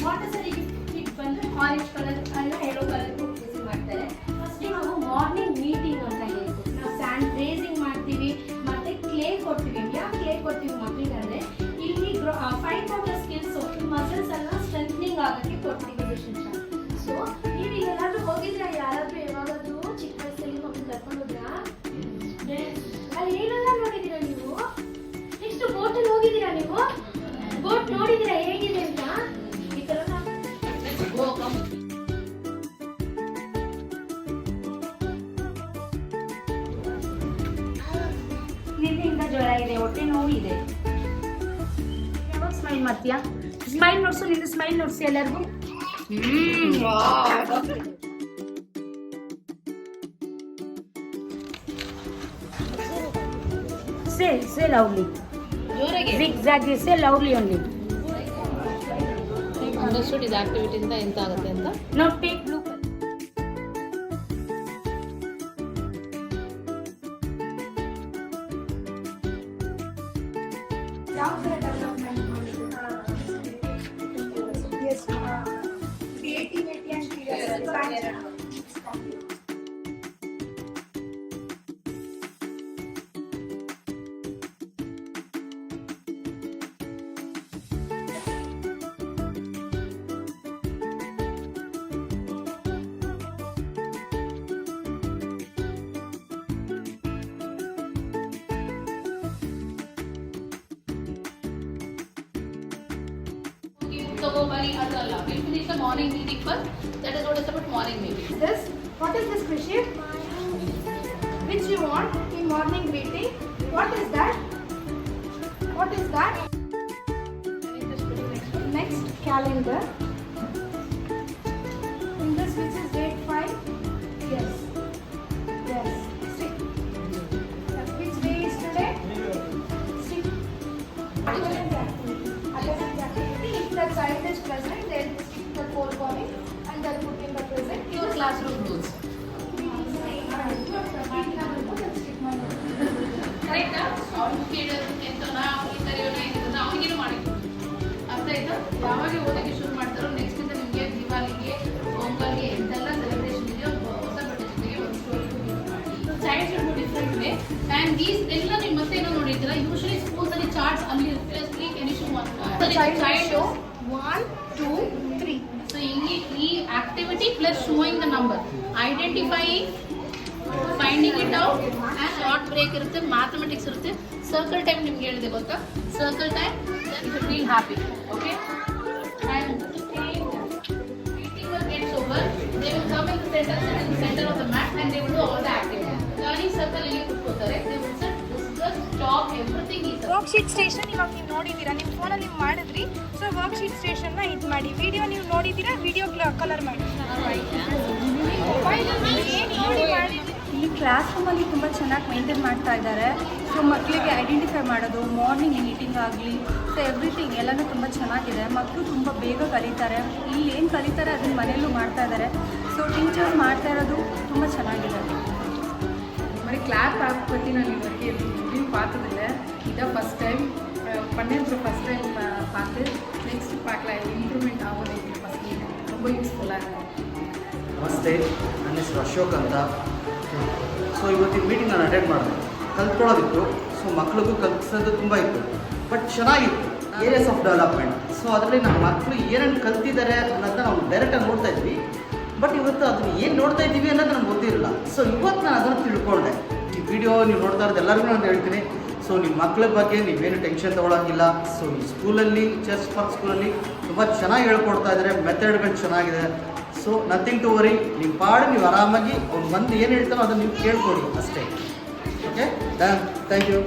Montessori kit ಬಂದು orange colour ಅಲ್ಲ yellow colour use ಮಾಡ್ತಾರೆ. ಫಸ್ಟ್ ನಾವು ಮಾರ್ನಿಂಗ್ ಮೀಟಿಂಗ್ ಅಂತ ಹೇಳ್ತೀವಿ. ನಾವು ಸ್ಯಾಂಡ್ ರೇಸಿಂಗ್ ಮಾಡ್ತೀವಿ ಮತ್ತೆ ಕ್ಲೇ ಕೊಡ್ತೀವಿ. ಯಾಕೆ ಕ್ಲೇ ಕೊಡ್ತೀವಿ ಮಕ್ಕಳಿಗೆ ಅಂದ್ರೆ ಇಲ್ಲಿ ಫೈನ್ ಮೋಟರ್ ಸ್ಕಿಲ್ಸ್ ಮಸಲ್ಸ್ ಎಲ್ಲ ಸ್ಟ್ರೆಂಥನಿಂಗ್ ಆಗಕ್ಕೆ ಕೊಡ್ತೀವಿ. ಸೊ ನೀವು ಎಲ್ಲಾದ್ರೂ ಹೋಗಿದ್ರಾ? ಯಾರಾದ್ರೂ ಯಾವಾಗಾದ್ರೂ ಚಿಕ್ಕ ವಯಸ್ಸಲ್ಲಿ ಮಕ್ಕಳು ಕರ್ಕೊಂಡು ಹೋದ್ರಾ? ಅಲ್ಲಿ ಏನೆಲ್ಲ ನೋಡಿದೀರಾ ನೀವು? ನೆಕ್ಸ್ಟ್ ಬೋಟಲ್ಲಿ ಹೋಗಿದ್ದೀರಾ ನೀವು? ಬೋಟ್ ನೋಡಿದೀರಾ ಹೇಗಿದೆ ಅಂತ? ಈ ತರ ನಿನ್ನೆಯಿಂದ ಜ್ವರ ಇದೆ, ಹೊಟ್ಟೆ ನೋವು ಇದೆ. ಯಾವಾಗ ಸ್ಮೈಲ್ ಮಾಡ್ತೀಯಾ? ಸ್ಮೈಲ್ ನೋಡ್ಸು, ನಿನ್ನ ಸ್ಮೈಲ್ ನೋಡ್ಸಿ ಎಲ್ಲರಿಗೂ. Say loudly. Zigzag. Say loudly only. Understood is activity ಇಂದ ಎಂತ ಆಗುತ್ತೆ ಅಂತ. Now take blue. Yes. Creativity and curiosity. ಅದಲ್ಲ. We'll finish the morning meeting first. That is what is about morning meeting. What is this, Krishi? Which you want in morning greeting? What is that? What is that? Next, calendar. In this, which is date 5? Yes. Yes. Stick. Which day is today? Stick. Attendance activity. If the child is present, they'll stick the core calling and they'll put in the present. Your classroom rules. ಕರೆಕ್ಟಾ? ಅವ್ನು ಕೇಳೋದು ಎಂತನ ಈ ಥರ ಏನಿದೆ ಅವನಿಗೇನು ಮಾಡಿ ಅರ್ಥ ಆಯ್ತಾ? ಯಾವಾಗ ಓದಕ್ಕೆ ಶುರು ಮಾಡ್ತಾರೋ ನೆಕ್ಸ್ಟ್ ಇಂದ ನಿಮಗೆ ದಿವಾಲಿಗೆ ಪೊಂಗಲ್ಗೆ ಎಂತೆಲ್ಲ ಸೆಲೆಬ್ರೇಷನ್ ಇದೆಯೋ ಹೊಸ ಬಟ್ಟೆ ಜೊತೆಗೆ ಒಂದು ಸ್ಟೋರಿ ಮಾಡಿ. Child should be different way and these ಎಲ್ಲ ನೀವು ಮತ್ತೆ ಏನೋ ನೋಡಿದ್ದೀರಾ? ಯೂಶಲಿ ಸ್ಕೂಲ್ಸಲ್ಲಿ ಚಾರ್ಟ್ಸ್ ಅಲ್ಲಿ ಇರುತ್ತೆ. Can you show Child show 1, 2, 3. So ಈ activity plus showing the number, identifying, finding it out, and short break ಇರುತ್ತೆ, mathematics ಇರುತ್ತೆ, circle time ನಿಮ್ಗೆ ಹೇಳಿದೆ ಗೊತ್ತಾ? Circle time, then you feel happy, okay? And meeting will get over. They will come in the center of the mat and they will do all the activities. Learning circle ಇಲ್ಲಿ ಕೂತ್ಕೋತಾರೆ. They will sit, discuss, talk, everything is. Worksheet station ಇವಾಗ ನೀವು ನೋಡಿದ್ದೀರಾ, ನಿಮ್ಮ ಫೋನಲ್ಲಿ ಮಾಡಿದ್ರಿ. So worksheet ಸ್ಟೇಷನ್ನ ಇದು ಮಾಡಿ. Video ನೀವು ನೋಡಿದ್ದೀರಾ, ವಿಡಿಯೋ ಕಲರ್ ಮಾಡಿ. ಇಲ್ಲಿ ಕ್ಲಾಸ್ ರೂಮಲ್ಲಿ ತುಂಬ ಚೆನ್ನಾಗಿ ಮೇಂಟೈನ್ ಮಾಡ್ತಾ ಇದ್ದಾರೆ. ಸೊ ಮಕ್ಕಳಿಗೆ ಐಡೆಂಟಿಫೈ ಮಾಡೋದು, ಮಾರ್ನಿಂಗ್ ಮೀಟಿಂಗ್ ಆಗಲಿ, ಸೊ ಎವ್ರಿಥಿಂಗ್ ಎಲ್ಲನೂ ತುಂಬ ಚೆನ್ನಾಗಿದೆ. ಮಕ್ಕಳು ತುಂಬ ಬೇಗ ಕಲಿತಾರೆ. ಇಲ್ಲಿ ಏನು ಕಲಿತಾರೆ ಅದನ್ನು ಮನೆಯಲ್ಲೂ ಮಾಡ್ತಾ ಇದ್ದಾರೆ. ಸೊ ಟೀಚರ್ಸ್ ಮಾಡ್ತಾ ಇರೋದು ತುಂಬ ಚೆನ್ನಾಗಿದೆ. మరి క్లాస్ பற்றி நான் இவருக்கு ரிவ்யூ பார்த்ததில்லை. இதான் ஃபஸ்ட் டைம் பண்ணேன். ஃபஸ்ட் டைம் பார்த்து நெக்ஸ்ட் பார்க்கலாம் ಇಂಪ್ರೂವ್ಮೆಂಟ್ ಆಗೋದು ಫಸ್ಟ್ ತುಂಬ ಯೂಸ್ಫುಲ್ ಆಗಿದೆ. ನಮಸ್ತೆ, ನನ್ನ ಹೆಸರು ಅಶೋಕ್ ಅಂತ. ಸೊ ಇವತ್ತಿನ ಮೀಟಿಂಗ್ ನಾನು ಅಟೆಂಡ್ ಮಾಡಿದೆ. ಕಲ್ತ್ಕೊಳ್ಳೋದಿತ್ತು. ಸೊ ಮಕ್ಳಿಗೂ ಕಲಿಸೋದು ತುಂಬ ಇತ್ತು, ಬಟ್ ಚೆನ್ನಾಗಿತ್ತು. Areas of development. ಸೊ ಅದರಲ್ಲಿ ನಮ್ಮ ಮಕ್ಕಳು ಏನೇನು ಕಲ್ತಿದ್ದಾರೆ ಅನ್ನೋದನ್ನ ನಾವು ಡೈರೆಕ್ಟಾಗಿ ನೋಡ್ತಾ ಇದ್ವಿ. ಬಟ್ ಇವತ್ತು ಅದನ್ನು ಏನು ನೋಡ್ತಾ ಇದ್ದೀವಿ ಅನ್ನೋದು ನನಗೆ ಗೊತ್ತಿರಲಿಲ್ಲ. ಸೊ ಇವತ್ತು ನಾನು ಅದನ್ನು ತಿಳ್ಕೊಂಡೆ. ಈ ವಿಡಿಯೋ ನೀವು ನೋಡ್ತಾ ಇರೋದು ಎಲ್ಲರಿಗೂ ನಾನು ಹೇಳ್ತೀನಿ. ಸೊ ನಿಮ್ಮ ಮಕ್ಕಳ ಬಗ್ಗೆ ನೀವೇನು ಟೆನ್ಷನ್ ತೊಗೊಳಂಗಿಲ್ಲ. ಸೊ ಈ ಸ್ಕೂಲಲ್ಲಿ ಚರ್ಚ್ ಪಾರ್ಕ್ ಸ್ಕೂಲಲ್ಲಿ ತುಂಬ ಚೆನ್ನಾಗಿ ಹೇಳ್ಕೊಡ್ತಾ ಇದ್ದಾರೆ. ಮೆಥಡ್ಗಳು ಚೆನ್ನಾಗಿದೆ. So nothing to worry. ನೀವು ಪಾಡು ನೀವು ಆರಾಮಾಗಿ ಅವ್ನು ಬಂದು ಏನು ಹೇಳ್ತಾರೋ ಅದನ್ನು ನೀವು ಕೇಳ್ಕೊಡಿ ಅಷ್ಟೇ. Okay, thank you.